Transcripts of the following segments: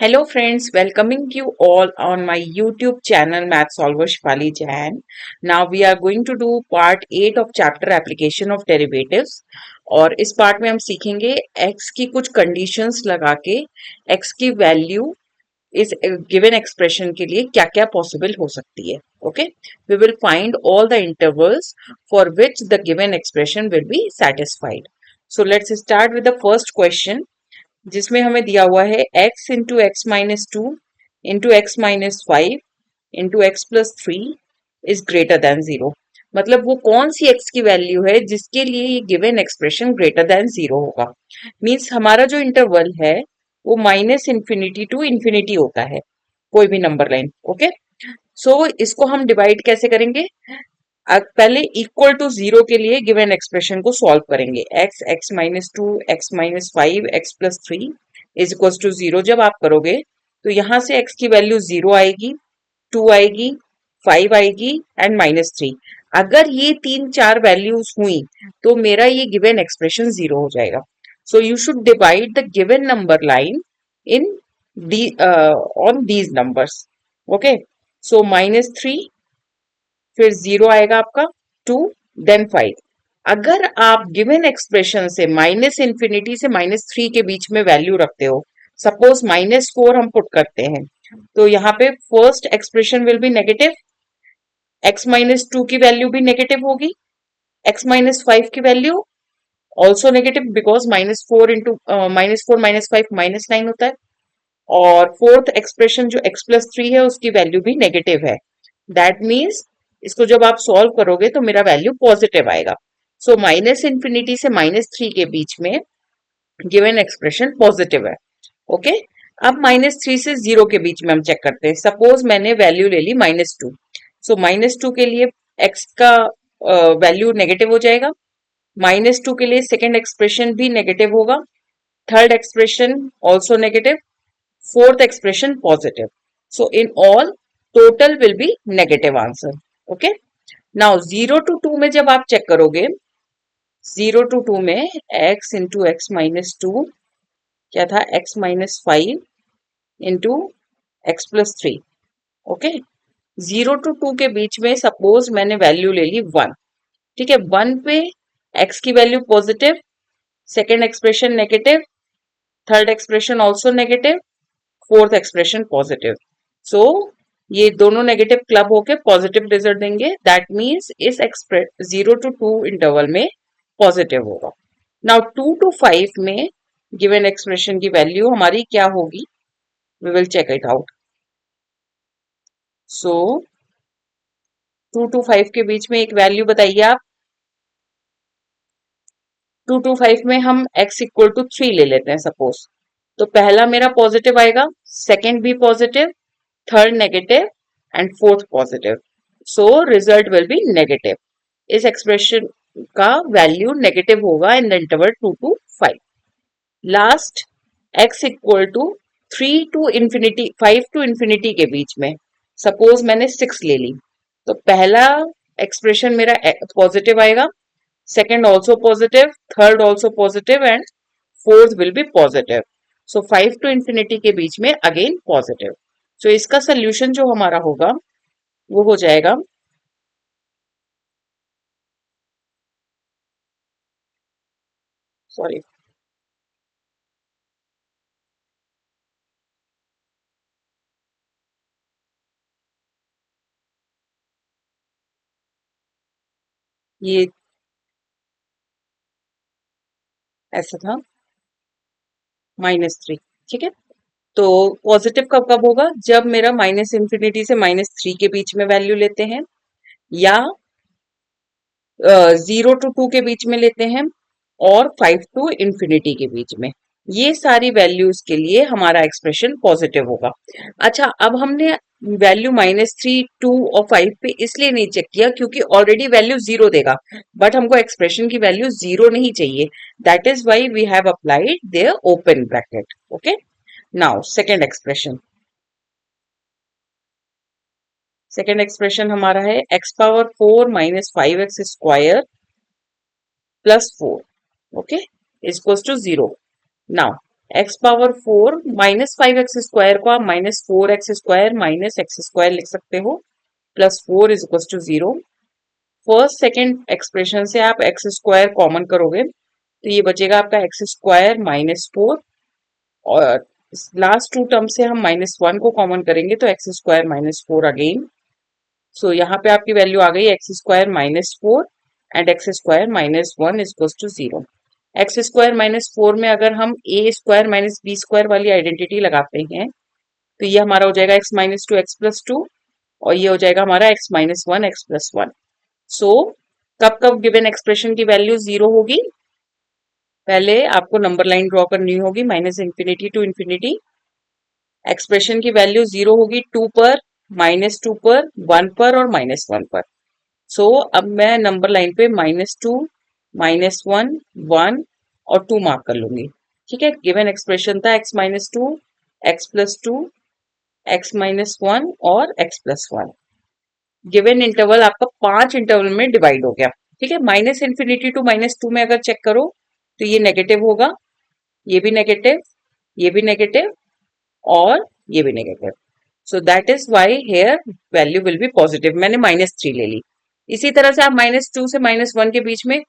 Hello friends, welcoming you all on my YouTube channel Math Solver Shifali Jain. Now we are going to do part 8 of chapter application of derivatives और इस part में हम सीखेंगे x की कुछ conditions लगा के x की वैल्यू इस गिवन एक्सप्रेशन के लिए क्या क्या पॉसिबल हो सकती है. Okay, we will find all the intervals for which the given expression will be satisfied. So let's start with the first question जिसमें हमें दिया हुआ है x into x minus two into x minus five into x plus three is greater than zero. मतलब वो कौन सी x की value है जिसके लिए ये given expression greater than zero होगा. मीन्स हमारा जो इंटरवल है वो माइनस इंफिनिटी टू इंफिनिटी होता है, कोई भी नंबर लाइन. ओके, सो इसको हम डिवाइड कैसे करेंगे. पहले इक्वल टू जीरो के लिए गिवन एक्सप्रेशन को सॉल्व करेंगे. X x minus two x minus five x plus three is equal to zero जब आप करोगे तो यहां से एक्स की वैल्यू जीरो आएगी, टू आएगी, फाइव आएगी एंड माइनस थ्री. अगर ये तीन चार वैल्यूज हुई तो मेरा ये गिवन एक्सप्रेशन जीरो हो जाएगा. So you should divide the given number line in the on these numbers. Okay, so minus three, फिर जीरो आएगा आपका, टू, देन फाइव. अगर आप गिवन एक्सप्रेशन से माइनस इंफिनिटी से माइनस थ्री के बीच में वैल्यू रखते हो, सपोज माइनस फोर हम पुट करते हैं, तो यहाँ पे first expression will be negative, x minus to की वैल्यू भी नेगेटिव होगी, एक्स माइनस फाइव की value also negative because minus four minus five minus nine होता है, और फोर्थ एक्सप्रेशन जो एक्स प्लस थ्री है उसकी वैल्यू भी नेगेटिव है. दैट मीन्स इसको जब आप सॉल्व करोगे तो मेरा वैल्यू पॉजिटिव आएगा. सो माइनस इंफिनिटी से माइनस थ्री के बीच में गिवन एक्सप्रेशन पॉजिटिव है. ओके, अब माइनस थ्री से जीरो के बीच में हम चेक करते हैं. सपोज मैंने वैल्यू ले ली minus two, so minus two के लिए एक्स का वैल्यू नेगेटिव हो जाएगा, माइनस टू के लिए सेकेंड एक्सप्रेशन भी नेगेटिव होगा, third expression also negative, fourth expression positive. So in all, total will be negative answer. Okay. Now 0 to 2 में जब आप चेक करोगे, 0 to 2 में x into x minus 2 क्या था, x minus 5 into x plus 3. Okay, 0 to 2 के बीच में सपोज मैंने वैल्यू ले ली 1. ठीक है, 1 पे x की value positive, second expression negative, third expression also negative, fourth expression positive. So ये दोनों नेगेटिव क्लब होके पॉजिटिव रिजल्ट देंगे. दैट मीन्स इस एक्सप्रेस 0 to 2 इंटरवल में पॉजिटिव होगा. नाउ 2 to 5 में गिवन एक्सप्रेशन की वैल्यू हमारी क्या होगी, we will check it out. So 2 to 5 के बीच में एक वैल्यू बताइए आप. 2 to 5 में हम x इक्वल टू 3 ले लेते हैं सपोज. तो पहला मेरा पॉजिटिव आएगा, सेकेंड भी positive, third negative and fourth positive. So result will be negative. इस एक्सप्रेशन का वैल्यू नेगेटिव होगा in the interval 2 to 5. Last x equal to 3 to infinity 5 to infinity के बीच में सपोज मैंने 6 ले ली, तो पहला एक्सप्रेशन मेरा पॉजिटिव आएगा, second also positive, third also positive and fourth will be positive. So 5 to infinity के बीच में अगेन पॉजिटिव. सो इसका सोल्यूशन जो हमारा होगा वो हो जाएगा सॉरी ये ऐसा था माइनस थ्री. ठीक है, तो पॉजिटिव कब कब होगा, जब मेरा माइनस इंफिनिटी से माइनस थ्री के बीच में वैल्यू लेते हैं, या 0 to 2 के बीच में लेते हैं, और 5 to इंफिनिटी के बीच में. ये सारी वैल्यूज के लिए हमारा एक्सप्रेशन पॉजिटिव होगा. अच्छा, अब हमने वैल्यू माइनस थ्री, टू और फाइव पे इसलिए नहीं चेक किया क्योंकि ऑलरेडी वैल्यू जीरो देगा, बट हमको एक्सप्रेशन की वैल्यू जीरो नहीं चाहिए. That is why we have applied there open bracket. Okay, now second expression हमारा है x power four minus five x square plus four. Okay, is equals to zero. Now x power 4 minus 5x² को आप -4x² minus x² लिख सकते हो, plus 4 is equal to 0। First second expression से आप x² common करोगे तो ये बचेगा आपका x² -4, और लास्ट टू टर्म से हम -1 को कॉमन करेंगे तो x² -4 अगेन। सो यहाँ पे आपकी वैल्यू आ गई x² -4 and x² -1 is equal to 0। x² -4 में अगर हम a² -b² वाली आइडेंटिटी लगाते हैं तो ये हमारा हो जाएगा x -2 x+2, और ये हो जाएगा हमारा x -1 x+1। सो कब कब गिवन एक्सप्रेशन की वैल्यू 0 होगी? पहले आपको नंबर लाइन ड्रॉ करनी होगी -इंफिनिटी टू इंफिनिटी। एक्सप्रेशन की वैल्यू 0 होगी 2 पर, -2 पर, 1 पर और -1 पर। सो अब मैं नंबर लाइन पे -2, -1, 1 और 2 मार्क कर लूंगी। ठीक है, गिवन एक्सप्रेशन था x -2, x+2, x -1 और x+1। गिवन इंटरवल आपका 5 इंटरवल में डिवाइड हो गया। ठीक है, -इंफिनिटी टू -2 में अगर चेक करो तो ये नेगेटिव होगा, ये भी नेगेटिव, ये भी नेगेटिव और ये भी negative. So that is why here value will be positive. मैंने -3 ले ली। इसी तरह से आप -2 से -1 के बीच में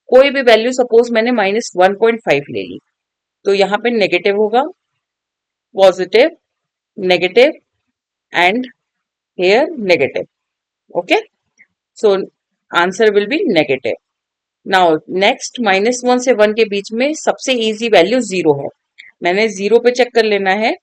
कोई भी वैल्यू, सपोज मैंने -1.5 ले ली, तो यहाँ पे नेगेटिव होगा, positive, negative and here negative. Okay, so answer will be negative. Now next, -1 से 1 के बीच में सबसे इजी वैल्यू 0 है। मैंने 0 पे चेक कर लेना है,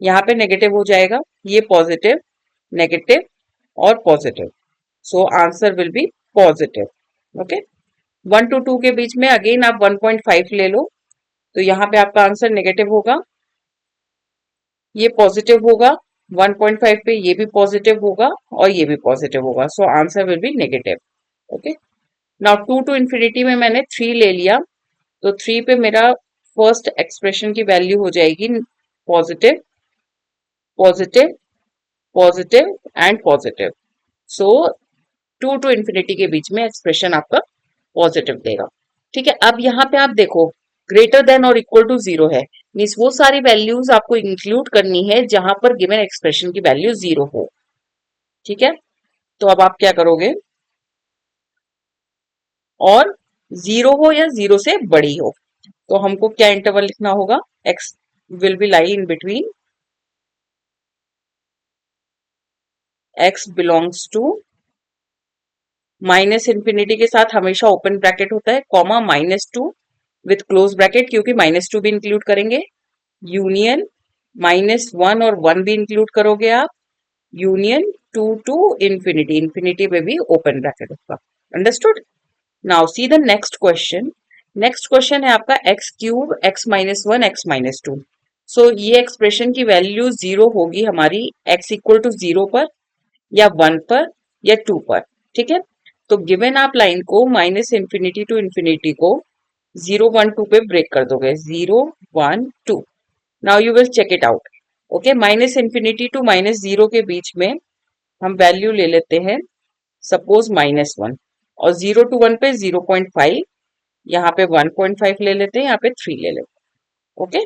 यहाँ पे नेगेटिव हो जाएगा, ये पॉजिटिव, नेगेटिव और positive. So answer will be positive. Okay, 1 to 2 के बीच में अगेन आप 1.5 ले लो, तो यहाँ पे आपका आंसर नेगेटिव होगा, ये पॉजिटिव होगा, 1.5 पे ये भी पॉजिटिव होगा और ये भी पॉजिटिव होगा। सो answer will be negative. Okay, now 2 to infinity में मैंने 3 ले लिया, तो 3 पे मेरा फर्स्ट एक्सप्रेशन की वैल्यू हो जाएगी positive, positive, positive and positive. So 2 to infinity के बीच में एक्सप्रेशन आपका पॉजिटिव देगा। ठीक है, अब यहाँ पे आप देखो ग्रेटर देन और इक्वल टू 0 है, मीन्स वो सारी वैल्यूज आपको इंक्लूड करनी है जहां पर गिवन एक्सप्रेशन की वैल्यू 0 हो। ठीक है, तो अब आप क्या करोगे, और 0 हो या 0 से बड़ी हो, तो हमको क्या इंटरवल लिखना होगा, x will be lie in between x belongs to, -इंफिनिटी के साथ हमेशा ओपन ब्रैकेट होता है, कॉमा -2 विथ क्लोज ब्रैकेट, क्योंकि -2 भी इंक्लूड करेंगे, यूनियन -1 और 1 भी इंक्लूड करोगे आप, यूनियन 2 टू इंफिनिटी, इंफिनिटी पे भी ओपन ब्रैकेट होगा। Understood? Now see the next question. Next question है आपका x³ x -1 x -2। सो ये एक्सप्रेशन की वैल्यू 0 होगी हमारी x इक्वल टू 0 पर या 1 पर या 2 पर। ठीक है, तो गिवन आप लाइन को -इंफिनिटी टू इंफिनिटी को 0 1 2 पे ब्रेक कर दोगे, 0 1 2। Now you will check it out. Okay, -इंफिनिटी टू -0 के बीच में हम वैल्यू ले लेते हैं, सपोज -1, और 0 to 1 पे 0.5, यहाँ पे 1.5 ले लेते हैं, यहाँ पे 3 ले लेते हैं। ओके,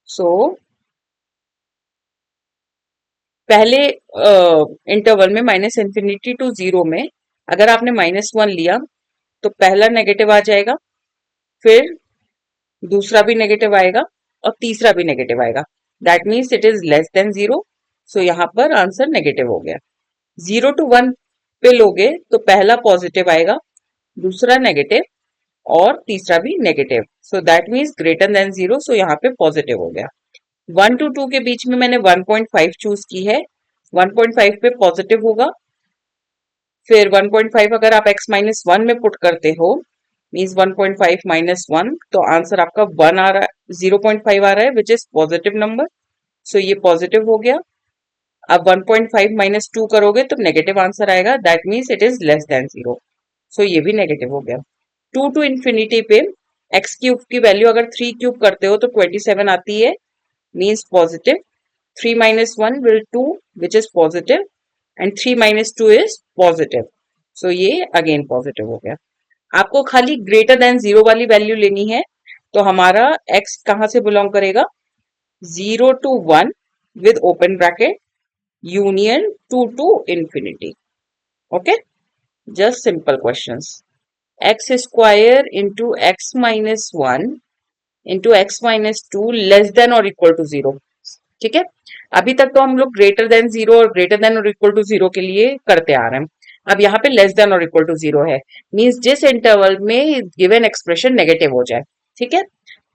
सो पहले इंटरवल में -इंफिनिटी टू 0 में अगर आपने -1 लिया तो पहला नेगेटिव आ जाएगा, फिर दूसरा भी नेगेटिव आएगा और तीसरा भी नेगेटिव आएगा। That means it is less than 0। सो यहाँ पर आंसर नेगेटिव हो गया। 0 to 1 पे लोगे तो पहला पॉजिटिव आएगा, दूसरा नेगेटिव और तीसरा भी negative. So that means greater than 0। सो यहाँ पे पॉजिटिव हो गया। 1 to 2 के बीच में मैंने 1.5 चूज की है, 1.5 पे पॉजिटिव होगा, फिर 1.5 अगर आप x -1 में पुट करते हो, मीन्स 1.5 -1, तो आंसर आपका 1 आ रहा है, 0.5 आ रहा है, विच इज पॉजिटिव नंबर। सो ये पॉजिटिव हो गया। अब 1.5 -2 करोगे तो नेगेटिव आंसर आएगा, that means it is less than 0। सो ये भी नेगेटिव हो गया। 2 to इंफिनिटी पे x³ की वैल्यू अगर 3 क्यूब करते हो तो 27 आती है, means positive. 3 -1 will 2 which is positive and 3 -2 is positive. So ये अगेन पॉजिटिव हो गया। आपको खाली ग्रेटर देन 0 वाली वैल्यू लेनी है, तो हमारा x कहां से बिलोंग करेगा, 0 to 1 with open bracket union 2 to infinity. Okay, just simple questions. X square into x minus 1 into x minus 2 less than और इक्वल टू 0. ठीक है, अभी तक तो हम लोग ग्रेटर देन 0 और ग्रेटर देन और इक्वल टू 0 के लिए करते आ रहे हैं. अब यहाँ पे लेस देन और इक्वल टू 0 है, मींस जिस इंटरवल में गिवन एक्सप्रेशन नेगेटिव हो जाए. ठीक है,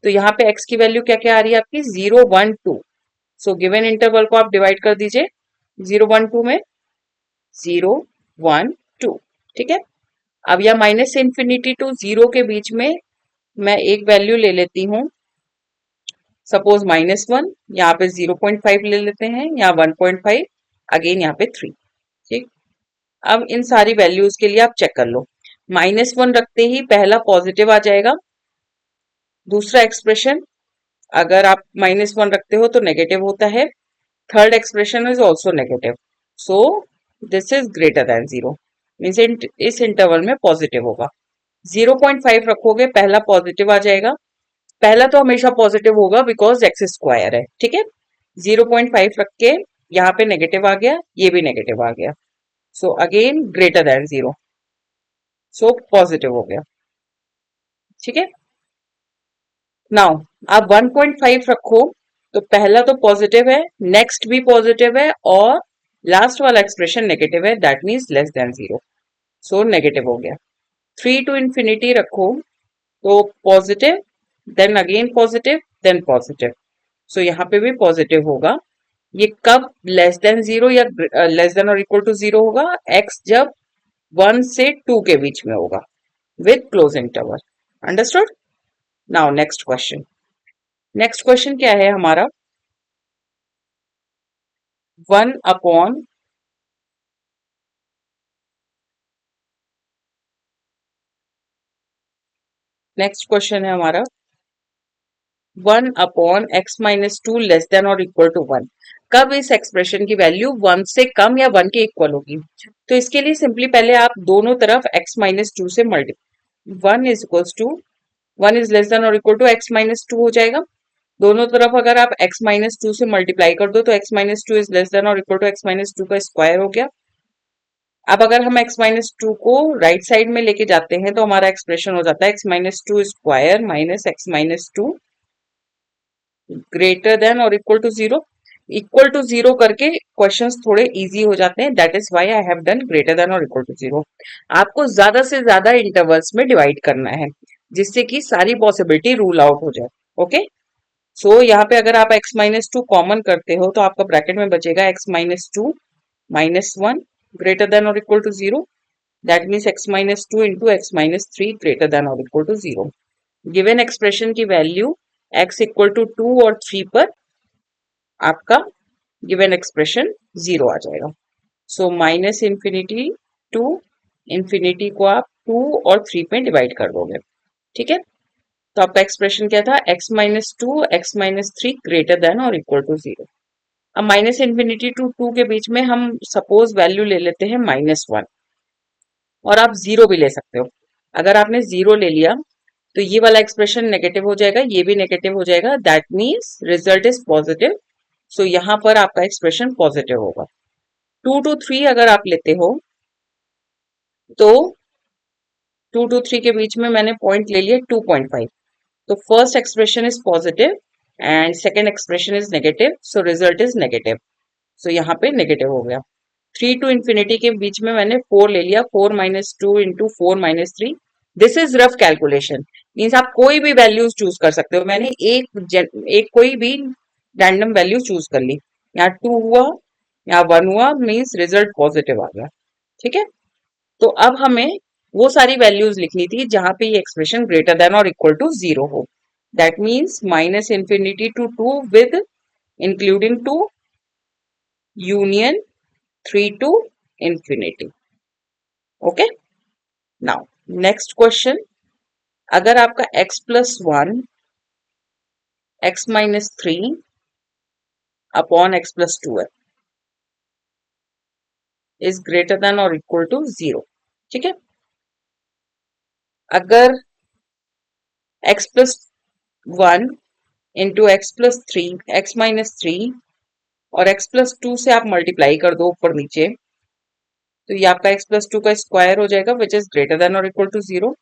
तो यहाँ पे x की वैल्यू क्या क्या आ रही है आपकी, 0 1 2. सो गिवन इंटरवल को आप डिवाइड कर दीजिए 0 1 2 में, 0 1 2. ठीक है, अब यह माइनस इंफिनिटी टू 0 के बीच में मैं एक वैल्यू ले लेती हूँ, सपोज -1. यहाँ पे 0.5 ले लेते हैं, यहाँ 1.5, अगेन यहाँ पे 3. ठीक, अब इन सारी वैल्यूज के लिए आप चेक कर लो. -1 रखते ही पहला पॉजिटिव आ जाएगा. दूसरा एक्सप्रेशन अगर आप -1 रखते हो तो नेगेटिव होता है. Third expression is also negative. So this is greater then 0, means इस इंटरवल में पॉजिटिव होगा. 0.5 रखोगे पहला पॉजिटिव आ जाएगा. पहला तो हमेशा पॉजिटिव होगा बिकॉज एक्स स्क्वायर है. ठीक है, 0.5 रख के यहाँ पे नेगेटिव आ गया, ये भी नेगेटिव आ गया. So again greater than 0, so positive हो गया. ठीक है, नाउ आप 1.5 रखो तो पहला तो पॉजिटिव है, नेक्स्ट भी पॉजिटिव है, और लास्ट वाला एक्सप्रेशन नेगेटिव है, that means less than 0. So negative हो गया. 3 to infinity रखो तो positive, then again positive, then positive. So यहाँ पे भी पॉजिटिव होगा. ये कब लेस देन 0 या लेस देन और इक्वल टू 0 होगा, x जब 1 से 2 के बीच में होगा with close interval. Understood. Now next question. Next question क्या है हमारा, 1 अपॉन नेक्स्ट क्वेश्चन है हमारा 1/x-2 लेस देन और इक्वल टू 1. कब इस एक्सप्रेशन की वैल्यू 1 से कम या 1 के इक्वल होगी. तो इसके लिए सिंपली पहले आप दोनों तरफ x-2 से multiply, 1 is equal to 1 is less than और इक्वल टू x-2 हो जाएगा. दोनों तरफ अगर आप x-2 से मल्टीप्लाई कर दो तो x-2 इज लेस देन और इक्वल टू x-2 का स्क्वायर हो गया. अब अगर हम x-2 को राइट साइड में लेके जाते हैं तो हमारा एक्सप्रेशन हो जाता है x-2 square minus x-2 greater than और इक्वल टू 0. इक्वल टू 0 करके क्वेश्चंस थोड़े इजी हो जाते हैं, that is why I have done greater than और इक्वल टू 0. आपको ज्यादा से ज्यादा इंटरवल्स में डिवाइड करना है जिससे कि सारी पॉसिबिलिटी रूल आउट हो जाए. ओके, सो यहाँ पे अगर आप x-2 कॉमन करते हो तो आपका ब्रैकेट में बचेगा x-2 -1 ग्रेटर देन और equal to 0. That means x-2 into x-3 greater than और इक्वल टू 0. गिवन एक्सप्रेशन की वैल्यू x इक्वल टू 2 और 3 पर आपका गिवन एक्सप्रेशन 0 आ जाएगा. सो -इंफिनिटी टू इंफिनिटी को आप 2 और 3 पे डिवाइड कर दोगे. ठीक है, तो आपका एक्सप्रेशन क्या था, x-2 x-3 ग्रेटर देन और इक्वल टू 0. अब -इंफिनिटी टू 2 के बीच में हम सपोज वैल्यू ले लेते हैं -1, और आप 0 भी ले सकते हो. अगर आपने 0 ले लिया तो ये वाला एक्सप्रेशन नेगेटिव हो जाएगा, ये भी नेगेटिव हो जाएगा, that means result is positive. So यहाँ पर आपका एक्सप्रेशन पॉजिटिव होगा. 2 to 3 अगर आप लेते हो तो 2 to 3 के बीच में मैंने पॉइंट ले लिया 2.5. तो first expression is positive and second expression is negative, so result is negative. So यहाँ पे नेगेटिव हो गया. 3 to infinity के बीच में मैंने 4 ले लिया, 4-2 into 4-3. This is rough calculation, means आप कोई भी वैल्यूज चूज कर सकते हो. मैंने एक कोई भी रैंडम वैल्यू चूज कर ली. यहाँ 2 हुआ, यहाँ 1 हुआ, मीन्स रिजल्ट पॉजिटिव आ गया. ठीक है, तो अब हमें वो सारी वैल्यूज लिखनी थी जहां पे ये एक्सप्रेशन ग्रेटर देन और इक्वल टू 0 हो. दैट मीन्स -इंफिनिटी to 2 with including 2 union 3 to infinity. Okay, now next question. अगर आपका x+1 x-3 अपॉन x+2 है, इज ग्रेटर देन और इक्वल टू 0. ठीक है, अगर x 1 into x plus three, x minus three, और x प्लस टू से आप मल्टीप्लाई कर दो ऊपर नीचे, तो ये आपका x प्लस टू का स्क्वायर हो जाएगा विच इज ग्रेटर देन और इक्वल टू 0।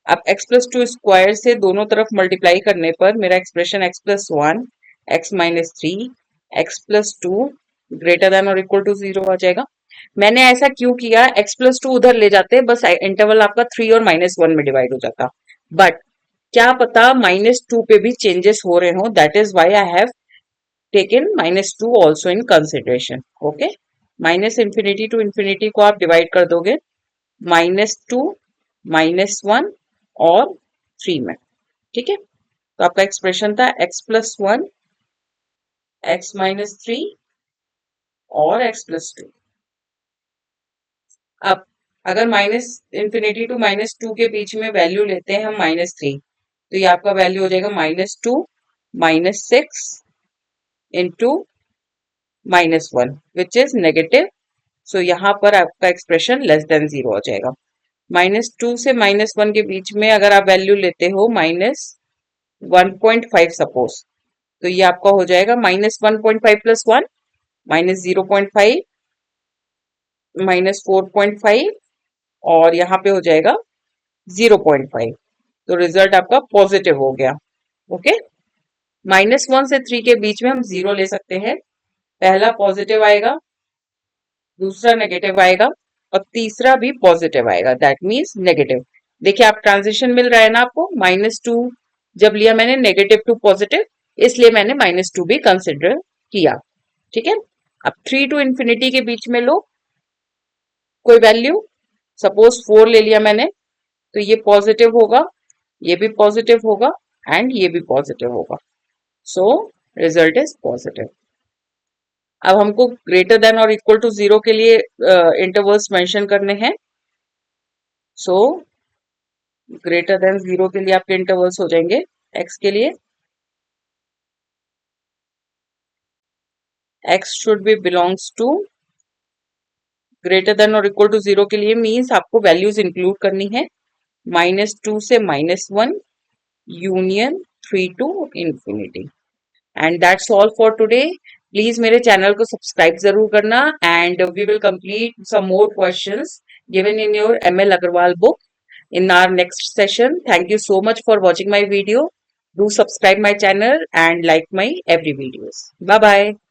अब x प्लस टू स्क्वायर से दोनों तरफ मल्टीप्लाई करने पर मेरा expression x plus one, x minus three, x plus two greater than और इक्वल टू 0 आ जाएगा। मैंने ऐसा क्यों किया, x प्लस टू उधर ले जाते बस इंटरवल आपका 3 और -1 में डिवाइड हो जाता, बट क्या पता -2 पे भी चेंजेस हो रहे हो, that is why I have taken -2 also in consideration. Okay, minus infinity to infinity को आप डिवाइड कर दोगे -2, -1 और 3 में। ठीक है, तो आपका एक्सप्रेशन था x plus one, x minus three और x प्लस टू। अब अगर माइनस इंफिनिटी टू -2 के बीच में वैल्यू लेते हैं हम -3, तो ये आपका वैल्यू हो जाएगा -2, -6 into -1 which is negative. So यहाँ पर आपका एक्सप्रेशन लेस देन 0 हो जाएगा। -2 से -1 के बीच में अगर आप वैल्यू लेते हो -1.5 सपोज, तो ये आपका हो जाएगा -1.5 प्लस 1, -0.5, -4.5 और यहाँ पे हो जाएगा 0.5। तो रिजल्ट आपका पॉजिटिव हो गया। ओके, -1 से 3 के बीच में हम 0 ले सकते हैं, पहला पॉजिटिव आएगा, दूसरा नेगेटिव आएगा और तीसरा भी पॉजिटिव आएगा, दैट मीन्स नेगेटिव। देखिए आप ट्रांजिशन मिल रहा है ना आपको, -2 जब लिया मैंने नेगेटिव टू पॉजिटिव, इसलिए मैंने -2 भी कंसिडर किया। ठीक है, अब 3 टू इंफिनिटी के बीच में लो कोई वैल्यू, सपोज 4 ले लिया मैंने, तो ये पॉजिटिव होगा, ये भी पॉजिटिव होगा एंड ये भी पॉजिटिव होगा, सो रिजल्ट इज पॉजिटिव। अब हमको ग्रेटर देन और इक्वल टू 0 के लिए इंटरवल्स मेंशन करने हैं। सो ग्रेटर देन 0 के लिए आपके इंटरवल्स हो जाएंगे x के लिए, x should be belongs to greater than और इक्वल टू 0 के लिए मीन्स आपको वैल्यूज इंक्लूड करनी है -2 से -1 union 3 to infinity. And that's all for today. Please मेरे चैनल को सब्सक्राइब जरूर करना and we will complete some more questions given in your ML Agarwal book in our next session. Thank you so much for watching my video. Do subscribe my channel and like my every videos. Bye bye.